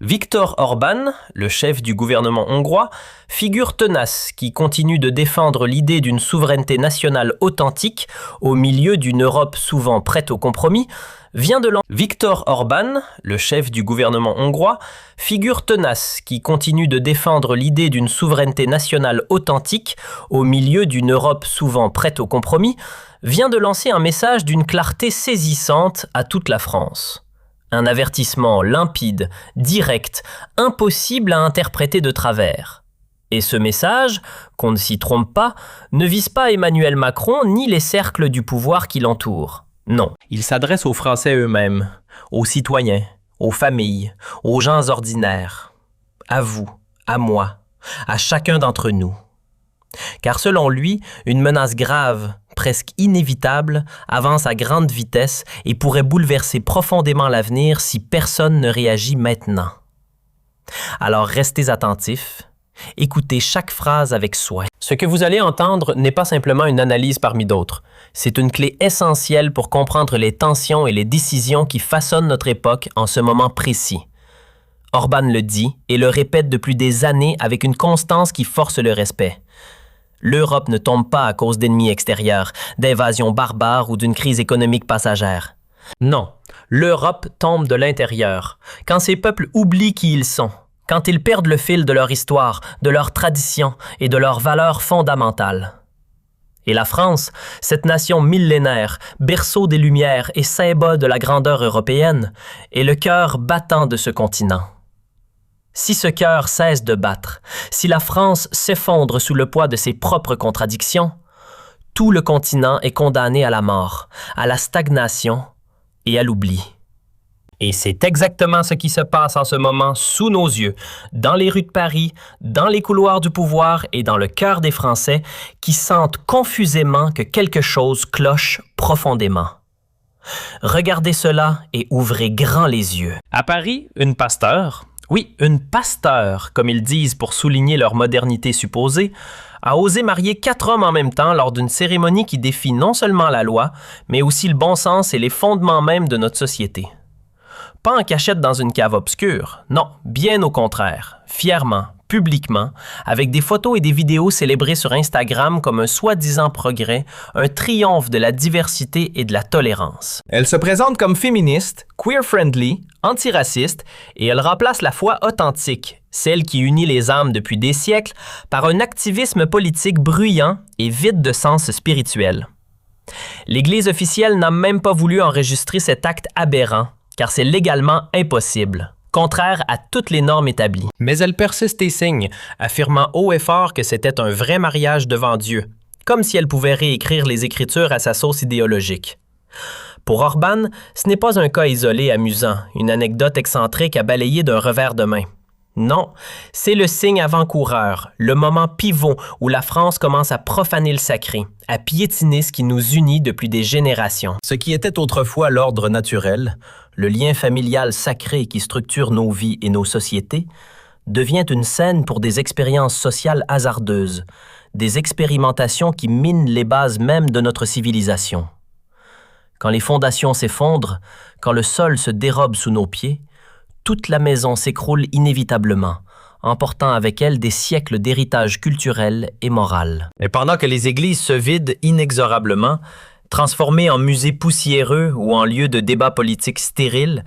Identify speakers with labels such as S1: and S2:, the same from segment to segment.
S1: Viktor Orbán, le chef du gouvernement hongrois, figure tenace qui continue de défendre l'idée d'une souveraineté nationale authentique au milieu d'une Europe souvent prête au compromis, Viktor Orbán, le chef du gouvernement hongrois, figure tenace qui continue de défendre l'idée d'une souveraineté nationale authentique au milieu d'une Europe souvent prête au compromis, vient de lancer un message d'une clarté saisissante à toute la France. Un avertissement limpide, direct, impossible à interpréter de travers. Et ce message, qu'on ne s'y trompe pas, ne vise pas Emmanuel Macron ni les cercles du pouvoir qui l'entourent. Non, il s'adresse aux Français eux-mêmes, aux citoyens, aux familles, aux gens ordinaires. À vous, à moi, à chacun d'entre nous. Car selon lui, une menace grave, presque inévitable, avance à grande vitesse et pourrait bouleverser profondément l'avenir si personne ne réagit maintenant. Alors restez attentifs, écoutez chaque phrase avec soin. Ce que vous allez entendre n'est pas simplement une analyse parmi d'autres. C'est une clé essentielle pour comprendre les tensions et les décisions qui façonnent notre époque en ce moment précis. Orbán le dit et le répète depuis des années avec une constance qui force le respect. L'Europe ne tombe pas à cause d'ennemis extérieurs, d'invasions barbares ou d'une crise économique passagère. Non, l'Europe tombe de l'intérieur, quand ces peuples oublient qui ils sont, quand ils perdent le fil de leur histoire, de leurs traditions et de leurs valeurs fondamentales. Et la France, cette nation millénaire, berceau des Lumières et symbole de la grandeur européenne, est le cœur battant de ce continent. Si ce cœur cesse de battre, si la France s'effondre sous le poids de ses propres contradictions, tout le continent est condamné à la mort, à la stagnation et à l'oubli. Et c'est exactement ce qui se passe en ce moment sous nos yeux, dans les rues de Paris, dans les couloirs du pouvoir et dans le cœur des Français qui sentent confusément que quelque chose cloche profondément. Regardez cela et ouvrez grand les yeux. À Paris, une pasteur, oui, une pasteur, comme ils disent pour souligner leur modernité supposée, a osé marier 4 hommes en même temps lors d'une cérémonie qui défie non seulement la loi, mais aussi le bon sens et les fondements même de notre société. Pas en cachette dans une cave obscure, non, bien au contraire, fièrement, publiquement, avec des photos et des vidéos célébrées sur Instagram comme un soi-disant progrès, un triomphe de la diversité et de la tolérance. Elle se présente comme féministe, queer-friendly, antiraciste, et elle remplace la foi authentique, celle qui unit les âmes depuis des siècles, par un activisme politique bruyant et vide de sens spirituel. L'Église officielle n'a même pas voulu enregistrer cet acte aberrant, car c'est légalement impossible, contraire à toutes les normes établies. Mais elle persiste et signe, affirmant haut et fort que c'était un vrai mariage devant Dieu, comme si elle pouvait réécrire les Écritures à sa sauce idéologique. Pour Orbán, ce n'est pas un cas isolé amusant, une anecdote excentrique à balayer d'un revers de main. Non, c'est le signe avant-coureur, le moment pivot où la France commence à profaner le sacré, à piétiner ce qui nous unit depuis des générations. Ce qui était autrefois l'ordre naturel, le lien familial sacré qui structure nos vies et nos sociétés, devient une scène pour des expériences sociales hasardeuses, des expérimentations qui minent les bases même de notre civilisation. Quand les fondations s'effondrent, quand le sol se dérobe sous nos pieds, toute la maison s'écroule inévitablement, emportant avec elle des siècles d'héritage culturel et moral. Et pendant que les églises se vident inexorablement, transformées en musées poussiéreux ou en lieux de débats politiques stériles,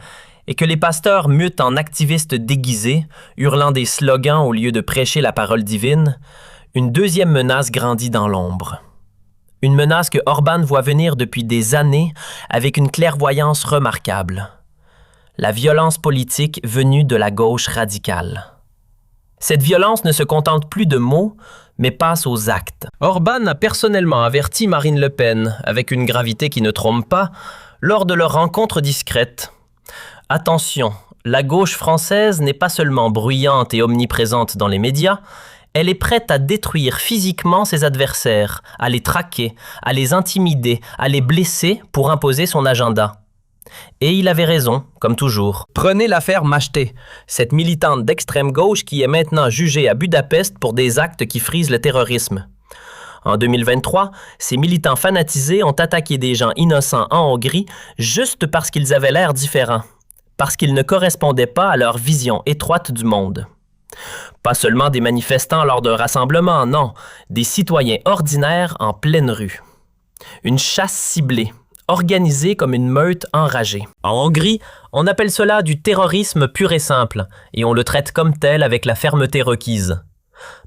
S1: et que les pasteurs mutent en activistes déguisés, hurlant des slogans au lieu de prêcher la parole divine, une deuxième menace grandit dans l'ombre. Une menace que Orbán voit venir depuis des années avec une clairvoyance remarquable. La violence politique venue de la gauche radicale. Cette violence ne se contente plus de mots, mais passe aux actes. Orbán a personnellement averti Marine Le Pen, avec une gravité qui ne trompe pas, lors de leur rencontre discrète. Attention, la gauche française n'est pas seulement bruyante et omniprésente dans les médias, elle est prête à détruire physiquement ses adversaires, à les traquer, à les intimider, à les blesser pour imposer son agenda. Et il avait raison, comme toujours. Prenez l'affaire Machtay, cette militante d'extrême gauche qui est maintenant jugée à Budapest pour des actes qui frisent le terrorisme. En 2023, ces militants fanatisés ont attaqué des gens innocents en Hongrie juste parce qu'ils avaient l'air différents. parce qu'ils ne correspondaient pas à leur vision étroite du monde. Pas seulement des manifestants lors d'un rassemblement, non, des citoyens ordinaires en pleine rue. Une chasse ciblée, organisée comme une meute enragée. En Hongrie, on appelle cela du terrorisme pur et simple, et on le traite comme tel avec la fermeté requise.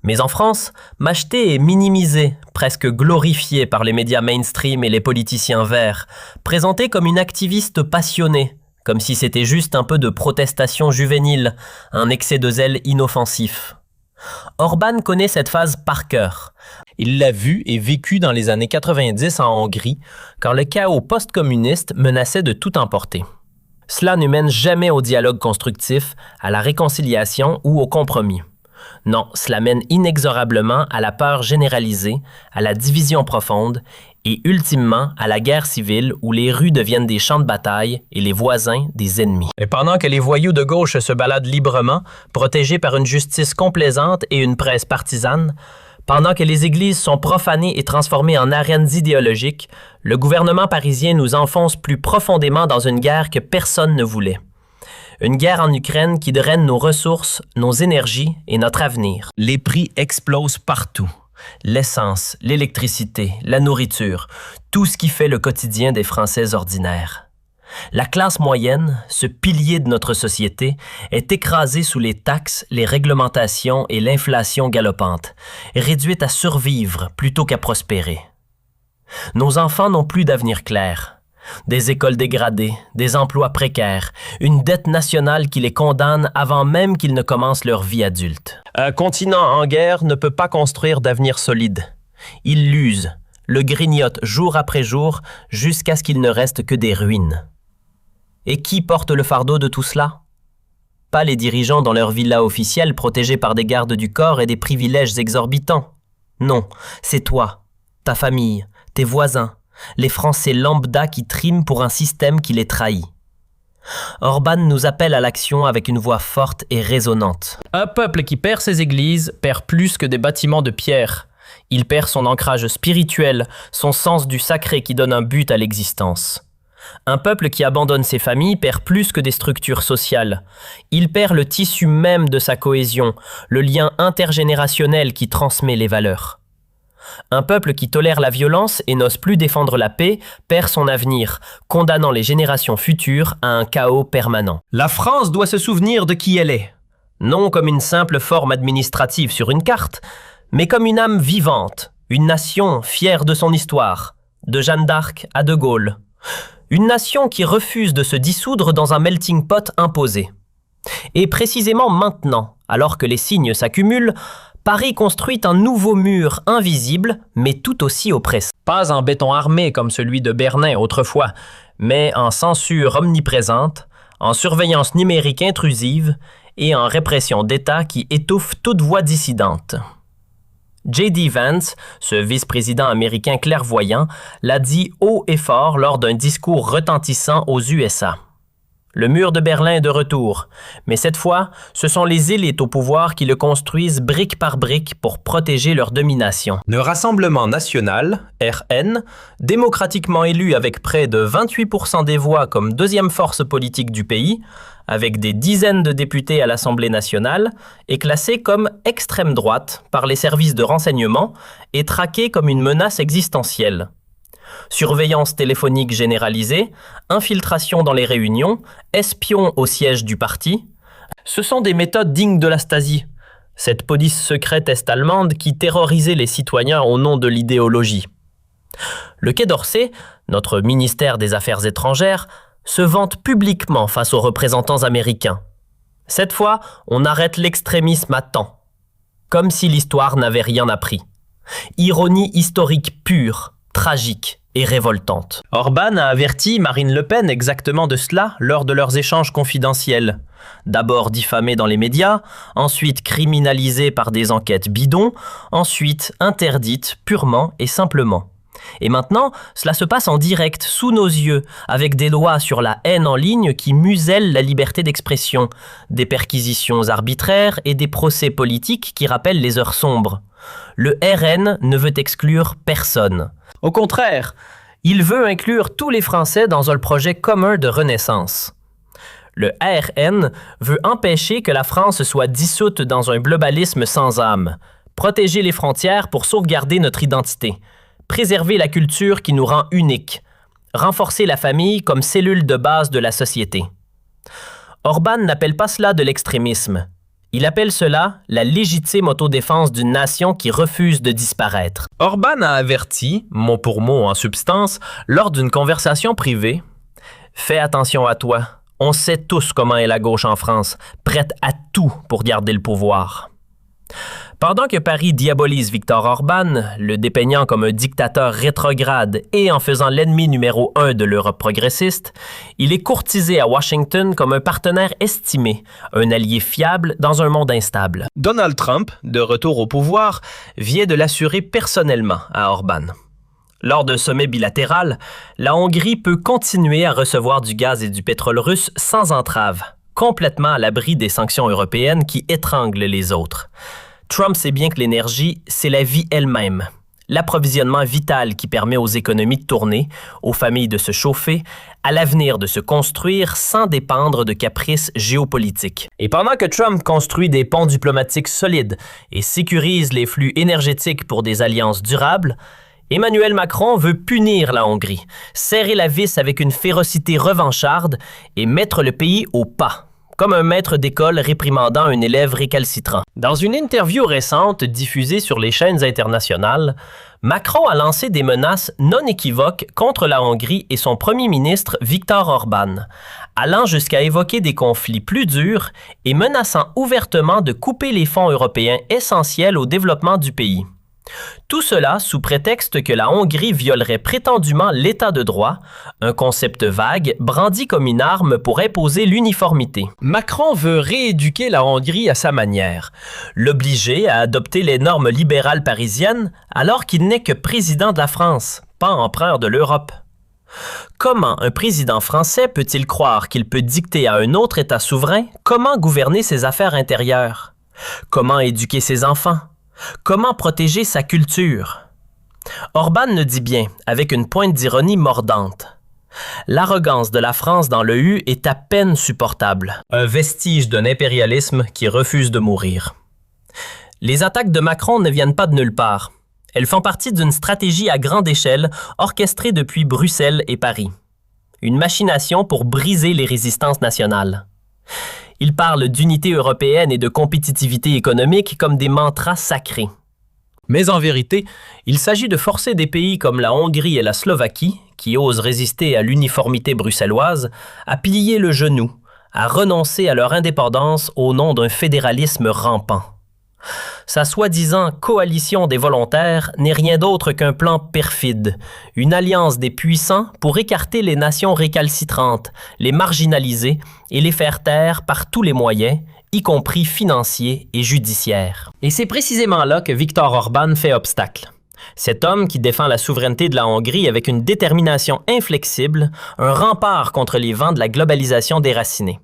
S1: Mais en France, Macheté est minimisé, presque glorifié par les médias mainstream et les politiciens verts, présenté comme une activiste passionnée, comme si c'était juste un peu de protestation juvénile, un excès de zèle inoffensif. Orbán connaît cette phase par cœur. Il l'a vu et vécu dans les années 90 en Hongrie, quand le chaos post-communiste menaçait de tout emporter. Cela ne mène jamais au dialogue constructif, à la réconciliation ou au compromis. Non, cela mène inexorablement à la peur généralisée, à la division profonde et ultimement à la guerre civile où les rues deviennent des champs de bataille et les voisins des ennemis. Et pendant que les voyous de gauche se baladent librement, protégés par une justice complaisante et une presse partisane, pendant que les églises sont profanées et transformées en arènes idéologiques, le gouvernement parisien nous enfonce plus profondément dans une guerre que personne ne voulait. Une guerre en Ukraine qui draine nos ressources, nos énergies et notre avenir. Les prix explosent partout. L'essence, l'électricité, la nourriture, tout ce qui fait le quotidien des Français ordinaires. La classe moyenne, ce pilier de notre société, est écrasée sous les taxes, les réglementations et l'inflation galopante, réduite à survivre plutôt qu'à prospérer. Nos enfants n'ont plus d'avenir clair. Des écoles dégradées, des emplois précaires, une dette nationale qui les condamne avant même qu'ils ne commencent leur vie adulte. Un continent en guerre ne peut pas construire d'avenir solide. Il l'use, le grignote jour après jour jusqu'à ce qu'il ne reste que des ruines. Et qui porte le fardeau de tout cela? Pas les dirigeants dans leur villa officielle protégés par des gardes du corps et des privilèges exorbitants. Non, c'est toi, ta famille, tes voisins, les Français lambda qui triment pour un système qui les trahit. Orbán nous appelle à l'action avec une voix forte et résonnante. Un peuple qui perd ses églises perd plus que des bâtiments de pierre. Il perd son ancrage spirituel, son sens du sacré qui donne un but à l'existence. Un peuple qui abandonne ses familles perd plus que des structures sociales. Il perd le tissu même de sa cohésion, le lien intergénérationnel qui transmet les valeurs. Un peuple qui tolère la violence et n'ose plus défendre la paix perd son avenir, condamnant les générations futures à un chaos permanent. La France doit se souvenir de qui elle est. Non comme une simple forme administrative sur une carte, mais comme une âme vivante, une nation fière de son histoire, de Jeanne d'Arc à De Gaulle. Une nation qui refuse de se dissoudre dans un melting pot imposé. Et précisément maintenant, alors que les signes s'accumulent, Paris construit un nouveau mur invisible, mais tout aussi oppressant. Pas en béton armé comme celui de Berlin autrefois, mais en censure omniprésente, en surveillance numérique intrusive et en répression d'État qui étouffe toute voix dissidente. J.D. Vance, ce vice-président américain clairvoyant, l'a dit haut et fort lors d'un discours retentissant aux USA. Le mur de Berlin est de retour, mais cette fois, ce sont les élites au pouvoir qui le construisent brique par brique pour protéger leur domination. Le Rassemblement national, RN, démocratiquement élu avec près de 28% des voix comme deuxième force politique du pays, avec des dizaines de députés à l'Assemblée nationale, est classé comme extrême droite par les services de renseignement et traqué comme une menace existentielle. Surveillance téléphonique généralisée, infiltration dans les réunions, espions au siège du parti. Ce sont des méthodes dignes de la Stasi, cette police secrète est-allemande qui terrorisait les citoyens au nom de l'idéologie. Le Quai d'Orsay, notre ministère des Affaires étrangères, se vante publiquement face aux représentants américains. Cette fois, on arrête l'extrémisme à temps, comme si l'histoire n'avait rien appris. Ironie historique pure, tragique et révoltante. Orbán a averti Marine Le Pen exactement de cela lors de leurs échanges confidentiels. D'abord diffamée dans les médias, ensuite criminalisée par des enquêtes bidons, ensuite interdite purement et simplement. Et maintenant, cela se passe en direct, sous nos yeux, avec des lois sur la haine en ligne qui musellent la liberté d'expression, des perquisitions arbitraires et des procès politiques qui rappellent les heures sombres. Le RN ne veut exclure personne. Au contraire, il veut inclure tous les Français dans un projet commun de renaissance. Le ARN veut empêcher que la France soit dissoute dans un globalisme sans âme, protéger les frontières pour sauvegarder notre identité, préserver la culture qui nous rend uniques, renforcer la famille comme cellule de base de la société. Orbán n'appelle pas cela de l'extrémisme. Il appelle cela la légitime autodéfense d'une nation qui refuse de disparaître.
S2: Orbán a averti, mot pour mot en substance, lors d'une conversation privée: « Fais attention à toi. On sait tous comment est la gauche en France, prête à tout pour garder le pouvoir. » Pendant que Paris diabolise Viktor Orbán, le dépeignant comme un dictateur rétrograde et en faisant l'ennemi numéro 1 de l'Europe progressiste, il est courtisé à Washington comme un partenaire estimé, un allié fiable dans un monde instable. Donald Trump, de retour au pouvoir, vient de l'assurer personnellement à Orbán. Lors d'un sommet bilatéral, la Hongrie peut continuer à recevoir du gaz et du pétrole russe sans entrave, complètement à l'abri des sanctions européennes qui étranglent les autres. Trump sait bien que l'énergie, c'est la vie elle-même, l'approvisionnement vital qui permet aux économies de tourner, aux familles de se chauffer, à l'avenir de se construire sans dépendre de caprices géopolitiques. Et pendant que Trump construit des ponts diplomatiques solides et sécurise les flux énergétiques pour des alliances durables, Emmanuel Macron veut punir la Hongrie, serrer la vis avec une férocité revancharde et mettre le pays au pas, comme un maître d'école réprimandant un élève récalcitrant. Dans une interview récente diffusée sur les chaînes internationales, Macron a lancé des menaces non équivoques contre la Hongrie et son premier ministre Viktor Orbán, allant jusqu'à évoquer des conflits plus durs et menaçant ouvertement de couper les fonds européens essentiels au développement du pays. Tout cela sous prétexte que la Hongrie violerait prétendument l'état de droit, un concept vague brandi comme une arme pour imposer l'uniformité. Macron veut rééduquer la Hongrie à sa manière, l'obliger à adopter les normes libérales parisiennes alors qu'il n'est que président de la France, pas empereur de l'Europe. Comment un président français peut-il croire qu'il peut dicter à un autre État souverain comment gouverner ses affaires intérieures? Comment éduquer ses enfants? Comment protéger sa culture? Orbán le dit bien, avec une pointe d'ironie mordante. L'arrogance de la France dans le U est à peine supportable, un vestige d'un impérialisme qui refuse de mourir. Les attaques de Macron ne viennent pas de nulle part. Elles font partie d'une stratégie à grande échelle orchestrée depuis Bruxelles et Paris. Une machination pour briser les résistances nationales. Il parle d'unité européenne et de compétitivité économique comme des mantras sacrés. Mais en vérité, il s'agit de forcer des pays comme la Hongrie et la Slovaquie, qui osent résister à l'uniformité bruxelloise, à plier le genou, à renoncer à leur indépendance au nom d'un fédéralisme rampant. Sa soi-disant coalition des volontaires n'est rien d'autre qu'un plan perfide, une alliance des puissants pour écarter les nations récalcitrantes, les marginaliser et les faire taire par tous les moyens, y compris financiers et judiciaires. Et c'est précisément là que Viktor Orbán fait obstacle. Cet homme qui défend la souveraineté de la Hongrie avec une détermination inflexible, un rempart contre les vents de la globalisation déracinée.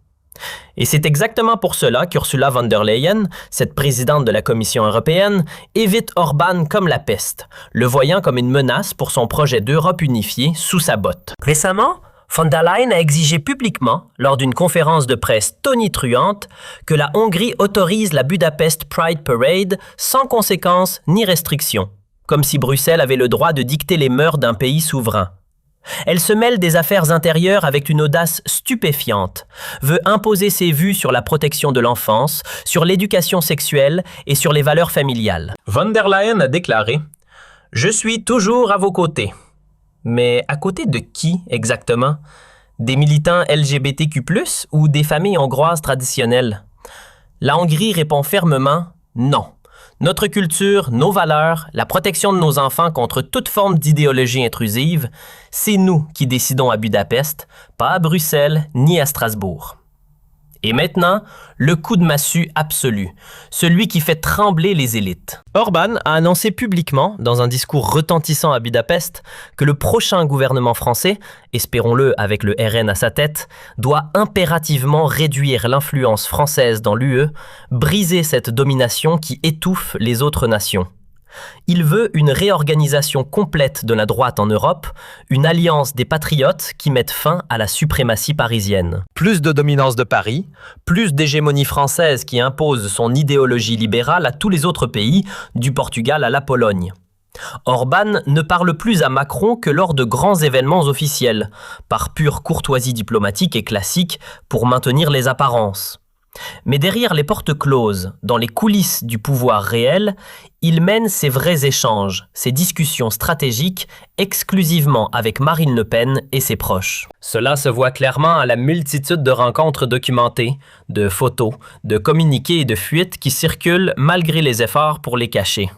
S2: Et c'est exactement pour cela qu'Ursula von der Leyen, cette présidente de la Commission européenne, évite Orbán comme la peste, le voyant comme une menace pour son projet d'Europe unifiée sous sa botte. Récemment, von der Leyen a exigé publiquement, lors d'une conférence de presse tonitruante, que la Hongrie autorise la Budapest Pride Parade sans conséquences ni restrictions, comme si Bruxelles avait le droit de dicter les mœurs d'un pays souverain. Elle se mêle des affaires intérieures avec une audace stupéfiante, veut imposer ses vues sur la protection de l'enfance, sur l'éducation sexuelle et sur les valeurs familiales. Von der Leyen a déclaré « Je suis toujours à vos côtés ». Mais à côté de qui exactement? Des militants LGBTQ+, ou des familles hongroises traditionnelles? La Hongrie répond fermement « Non ». Notre culture, nos valeurs, la protection de nos enfants contre toute forme d'idéologie intrusive, c'est nous qui décidons à Budapest, pas à Bruxelles ni à Strasbourg. Et maintenant, le coup de massue absolu, celui qui fait trembler les élites. Orbán a annoncé publiquement, dans un discours retentissant à Budapest, que le prochain gouvernement français, espérons-le avec le RN à sa tête, doit impérativement réduire l'influence française dans l'UE, briser cette domination qui étouffe les autres nations.
S1: Il veut une réorganisation complète de la droite en Europe, une alliance des patriotes qui mette fin à la suprématie parisienne.
S2: Plus de dominance de Paris, plus d'hégémonie française qui impose son idéologie libérale à tous les autres pays, du Portugal à la Pologne. Orbán ne parle plus à Macron que lors de grands événements officiels, par pure courtoisie diplomatique et classique pour maintenir les apparences. Mais derrière les portes closes, dans les coulisses du pouvoir réel, il mène ses vrais échanges, ses discussions stratégiques exclusivement avec Marine Le Pen et ses proches. Cela se voit clairement à la multitude de rencontres documentées, de photos, de communiqués et de fuites qui circulent malgré les efforts pour les cacher.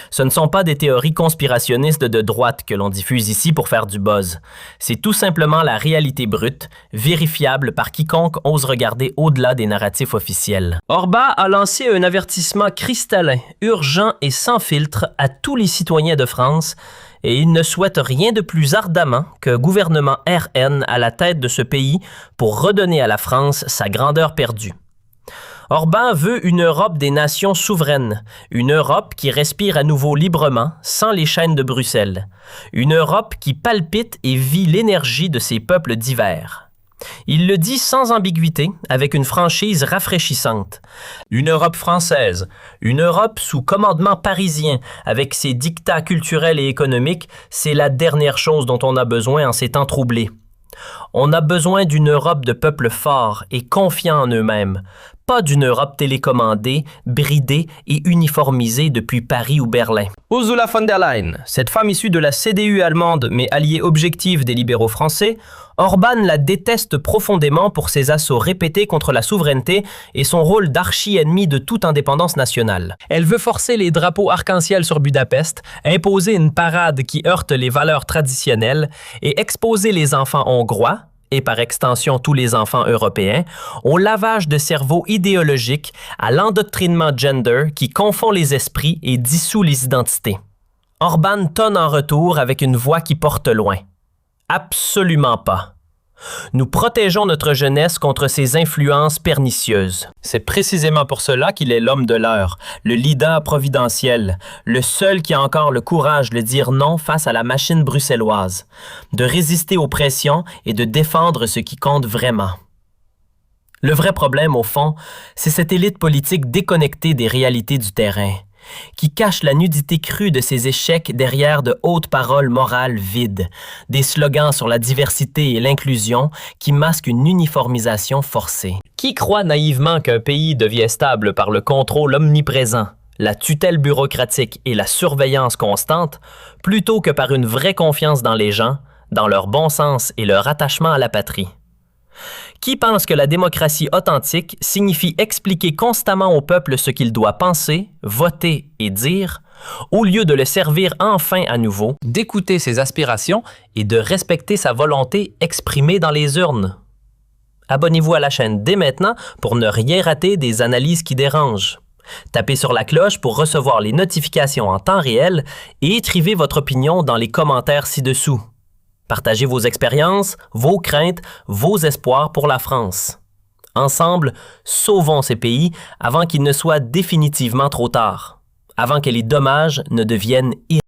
S2: Ce ne sont pas des théories conspirationnistes de droite que l'on diffuse ici pour faire du buzz. C'est tout simplement la réalité brute, vérifiable par quiconque ose regarder au-delà des narratifs officiels. Orbán a lancé un avertissement cristallin, urgent et sans filtre à tous les citoyens de France et il ne souhaite rien de plus ardemment qu'un gouvernement RN à la tête de ce pays pour redonner à la France sa grandeur perdue. Orbán veut une Europe des nations souveraines, une Europe qui respire à nouveau librement, sans les chaînes de Bruxelles, une Europe qui palpite et vit l'énergie de ses peuples divers. Il le dit sans ambiguïté, avec une franchise rafraîchissante. Une Europe française, une Europe sous commandement parisien, avec ses dictats culturels et économiques, c'est la dernière chose dont on a besoin en ces temps troublés. On a besoin d'une Europe de peuples forts et confiants en eux-mêmes, pas d'une Europe télécommandée, bridée et uniformisée depuis Paris ou Berlin. Ursula von der Leyen, cette femme issue de la CDU allemande mais alliée objective des libéraux français, Orbán la déteste profondément pour ses assauts répétés contre la souveraineté et son rôle d'archi-ennemi de toute indépendance nationale. Elle veut forcer les drapeaux arc-en-ciel sur Budapest, imposer une parade qui heurte les valeurs traditionnelles et exposer les enfants hongrois, et par extension tous les enfants européens, au lavage de cerveau idéologique, à l'endoctrinement gender qui confond les esprits et dissout les identités. Orbán tonne en retour avec une voix qui porte loin. Absolument pas. Nous protégeons notre jeunesse contre ces influences pernicieuses. C'est précisément pour cela qu'il est l'homme de l'heure, le leader providentiel, le seul qui a encore le courage de dire non face à la machine bruxelloise, de résister aux pressions et de défendre ce qui compte vraiment. Le vrai problème, au fond, c'est cette élite politique déconnectée des réalités du terrain, qui cache la nudité crue de ses échecs derrière de hautes paroles morales vides, des slogans sur la diversité et l'inclusion qui masquent une uniformisation forcée. Qui croit naïvement qu'un pays devient stable par le contrôle omniprésent, la tutelle bureaucratique et la surveillance constante, plutôt que par une vraie confiance dans les gens, dans leur bon sens et leur attachement à la patrie? Qui pense que la démocratie authentique signifie expliquer constamment au peuple ce qu'il doit penser, voter et dire, au lieu de le servir enfin à nouveau, d'écouter ses aspirations et de respecter sa volonté exprimée dans les urnes? Abonnez-vous à la chaîne dès maintenant pour ne rien rater des analyses qui dérangent. Tapez sur la cloche pour recevoir les notifications en temps réel et écrivez votre opinion dans les commentaires ci-dessous. Partagez vos expériences, vos craintes, vos espoirs pour la France. Ensemble, sauvons ces pays avant qu'il ne soit définitivement trop tard, avant que les dommages ne deviennent irréversibles.